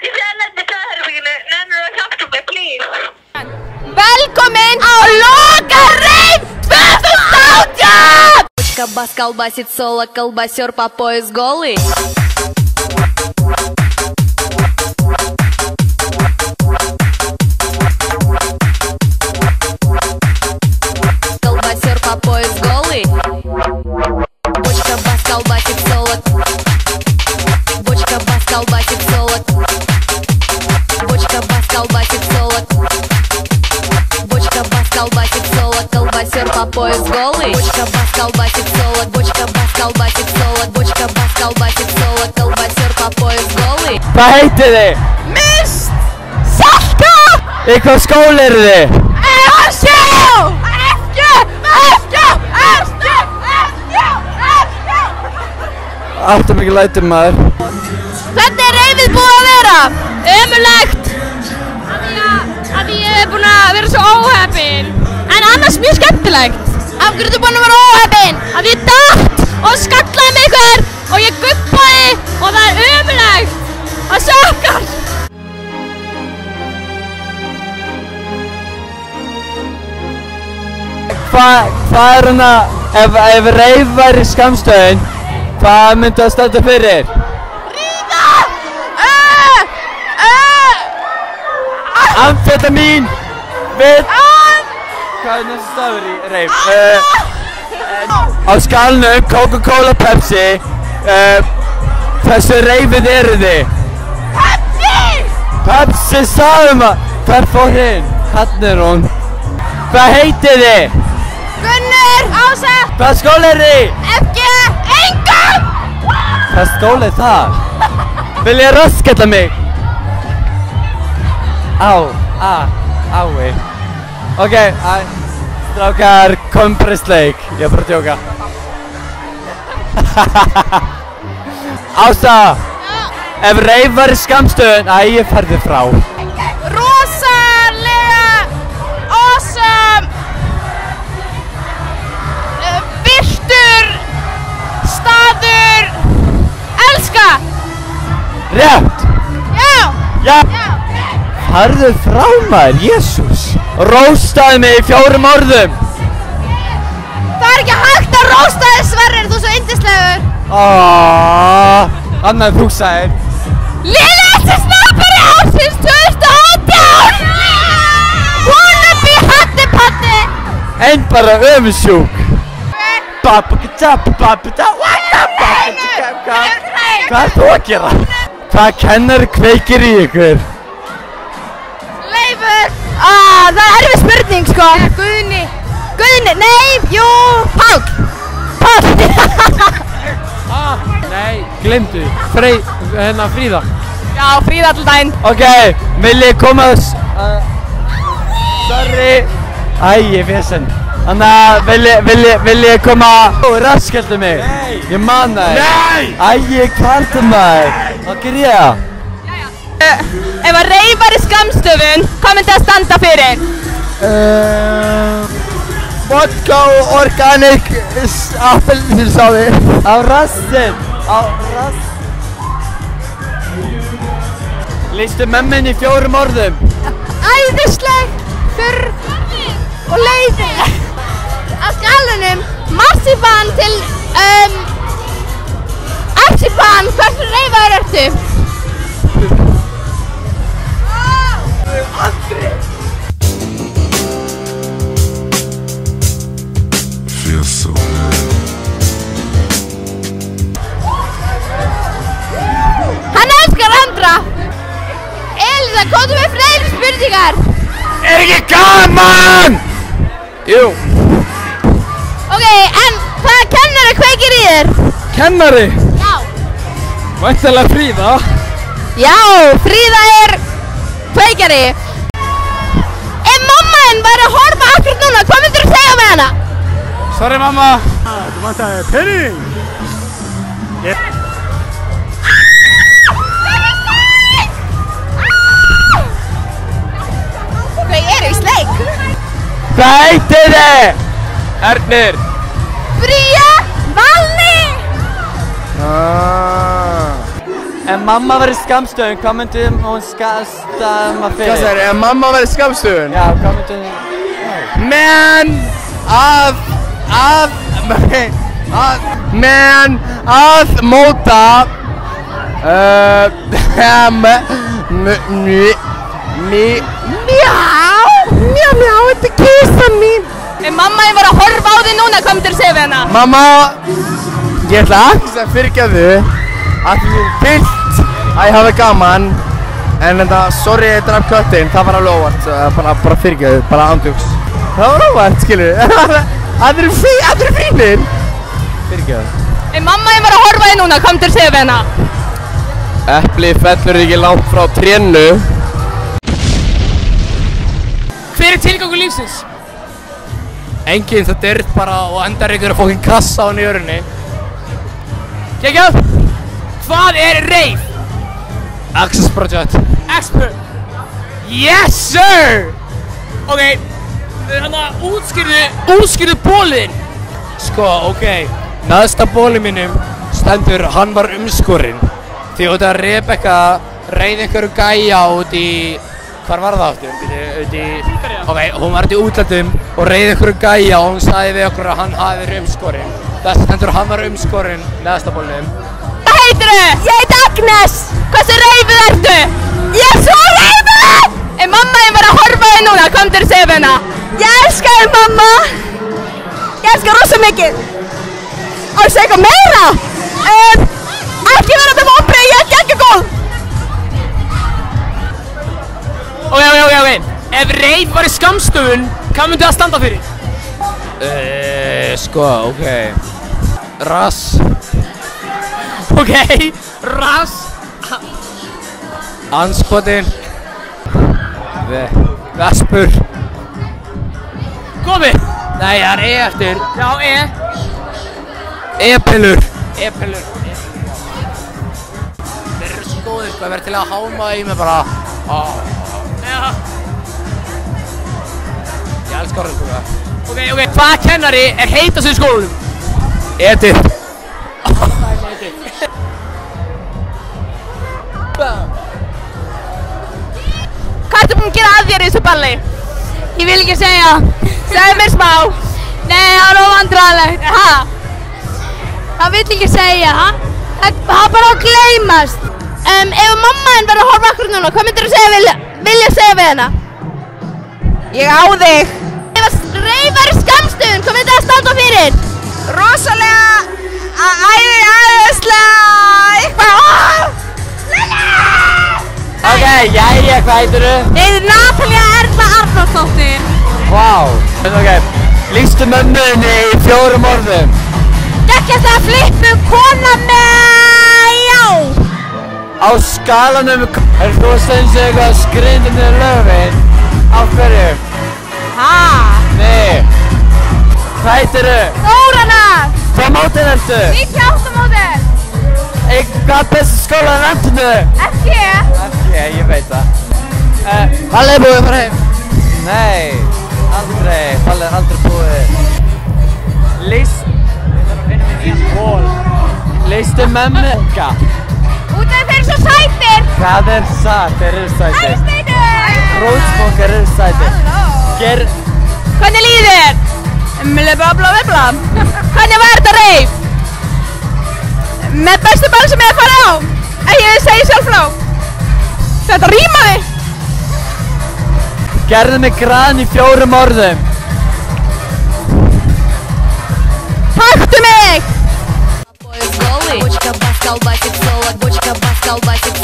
Ég sé að lendi dagherbygginu, nennir að hjálpa mig, please. Velkomin á Loka-Rave 2018! Бочка бас колбасит соло, колбасер по пояс голый. Колбасер по пояс голый. Бочка бас колбасит соло. Бочка бас колбасит соло. Бочка бас колбасит соло. Бочка бас колбасит соло. Колбасер по пояс голый. Бочка бас колбасит соло. Бочка бас колбасит соло. Бочка бас колбасит соло. Колбасер по пояс голый. Hvað heitir þið? Mist! Salka! Í hvað skóla eru þið? Áttu mikið lætur maður. Hvernig er reifið búið að vera? Ömurlegt! Af ég er búin að vera svo óheppin. En annars mjög skemmtilegt. Af hverju ertu búin að vera óheppin? Af ég datt og skallaði mig ykkur og ég guppaði og það er ömurlegt. Það sökkar! Hvað er hana, ef reif væri skammstöðin, hvað myndi það standa fyrir? Ríða! Amfetamín! Hvað er næsta stafur í reif? Á skalnum Coca-Cola Pepsi, hversu reifið eru þið? Pepsi! Pepsi sagðum að, hver fór hinn? Hann er hún. Hvað heitið þið? Gunnur! Ása! Hvað skóla er þið? FG! Engum! Hvað skóla er það? Vil ég raskalla mig? Ái. Ok, strákar, kompressleik. Ég er bara að djóka. Ása! Ef reif var í skammstöðun, ég færði frá. Rosalega awesome birtur staður elska. Rétt! Já! Farðu frá maður, Jésús! Róstaði mig í 4 orðum! Það er ekki hægt að rósta þig, Sverrir, þú er svo yndislegur. Annað þú sagðir. Lélegasti snappari ársins 2018! Wannabe Hattipatti! Einn bara öfusjúk. Hvað er þú að gera? Hvað kennar kveikir í ykkur? Leifur! Það er erfið spurning, sko. Guðni. Guðni, nei, jú, Páll. Nei, glemdu. Fríða. Já, Fríða allan daginn. Ok, vil ég koma sorry. Ég fesen. Þannig að vil ég koma raskældu mig. Nei. Ég man það. Nei. Ég kvarta maður. Hvað ger ég það? Ef að reif var í skammstöfun, hvað myndi það standa fyrir? Vodka og organic appelsínsáði. Á rassinn. Lýstu mömmin í 4 orðum. Æðisleg, þurr og leiðileg. Á skalanum, marsipan til Arsipan, hversu reifaður ertu? Feels so good. Hann elskar andra. Elisa, komdu með fleiri spurningar. Er ekki gaman? Jú. Ok, en hvaða kennari kveikir í þér? Kennari? Já. Væntanlega Fríða. Já, Fríða er kveikari. Ef mamma þinn væri að horfa akkurat núna, hvað myndir þú segja með hana? Sorry mamma. Þú vantaði penning. Þau eru í sleik. Hvað heitir þið? Ernir. Fría, Valli. Ef mamma var í skammstöðun, hvað myndi hún skamma fyrir? Hvað sagðirðu, ef mamma var í skammstöðun? Já, hvað myndi hún... að móta mjá, þetta er kissan mín. Ef mamma var að horfa á þig núna, hvað myndir þú segja við hana? Mamma, ég ætla aðeins að fyrirgefa að þú vilt að ég hafi gaman, en þetta, sorry, ég draf köttin, það var alveg óvart, bara fyrirgefa, bara andjóks. Það var óvart, skilur. Allir fínir. Fyrirgefa. Ef mamma var að horfa á þig núna, hvað myndir þú segja við hana? Epli fellur ekki langt frá trénu. Hver er tilgangur lífsins? Enginn, þetta er bara og endar ykkur að fókin kassa á henni í örinni. Kekjað! Hvað er reif? Access Project. Expert! Yes sir! Ok, þannig að útskýrðu bólinn. Sko, ok, neðsta bóli mínum stendur hann var umskorinn. Því út að Rebecca reið einhverju gæja út í... Hvar var það aftur? Ok, hún var út í útlandum og reið einhverju gæja og hún sagði við okkur að hann hafi verið umskorinn. Þess stendur hann var umskorinn neðsta bólinum. Hvað heitirðu? Ég heiti Agnes! Hversu reifuð ertu? Ég er svo reifuð! Ef mamma var að horfa á þig núna, hvað myndir þú segja við hana? Ég elska þig, mamma! Ég elska rosa mikið! Á ég segja eitthvað meira? Ekki vera með vonbrigði, ég er geggjagóð! Ok. Ef reif var í skammstöfun, hvað myndi það standa fyrir? Sko, ok. Rass. Ok, rass. Anskotin. Vespur. Komið. Nei, það er eftir. Já, E-pillur. E-pillur. Þeir eru svo góðir, sko, ég verð til að háma í mig bara. Já. Ég elskar það, sko. Ok. Hvaða kennari er heitastur í skólanum? Edith. Hvað ertu búinn að gera að þér í þessu balli? Ég vil ekki segja. Segðu mér smá. Nei, það er óvandræðilegt. Það vill ekki segja. Það bara að gleymast. Ef mamma henn verður að horfa okkur núna, hvað myndir þú vilja segja við hennar? Ég á þig. Ef að reifar í skammstöfun, hvað myndir það standa fyrir? Rosalega, æðislega, eitthvað. Ok, jæja, hvað heitirðu? Ég heiti Natalia Erla Arnórsdóttir. Vá. Ok, lýstu mömmunni í 4 orðum. Geggjast að flippu kona með já. Á skalanum, er þú að stundum eitthvað skrýndinu lögvinn? Af hverju? Nei. Hvað heitirðu? Þórana. Hvað mótil ertu? 98 módel. Hvað bestu skóla er landinu? FG. Ég veit það. Palli er búið að fara heim. Nei, aldrei. Palli er aldrei búið. Lýstu mömmu. Út af þeir eru svo sætir. Hvað er satt? Þeir eru sætir. Æstætur. Rótsbókar eru sætir. Hvernig líður þér? Blabla. Hvernig var þetta reif? Með bestu ball sem ég hef farið á. Ég segi sjálf frá. Þetta rímaði. Gerðu mig grann í 4 orðum. Taktu mig. Бочка, бас, колбасик, солод, бочка, бас, колбасик,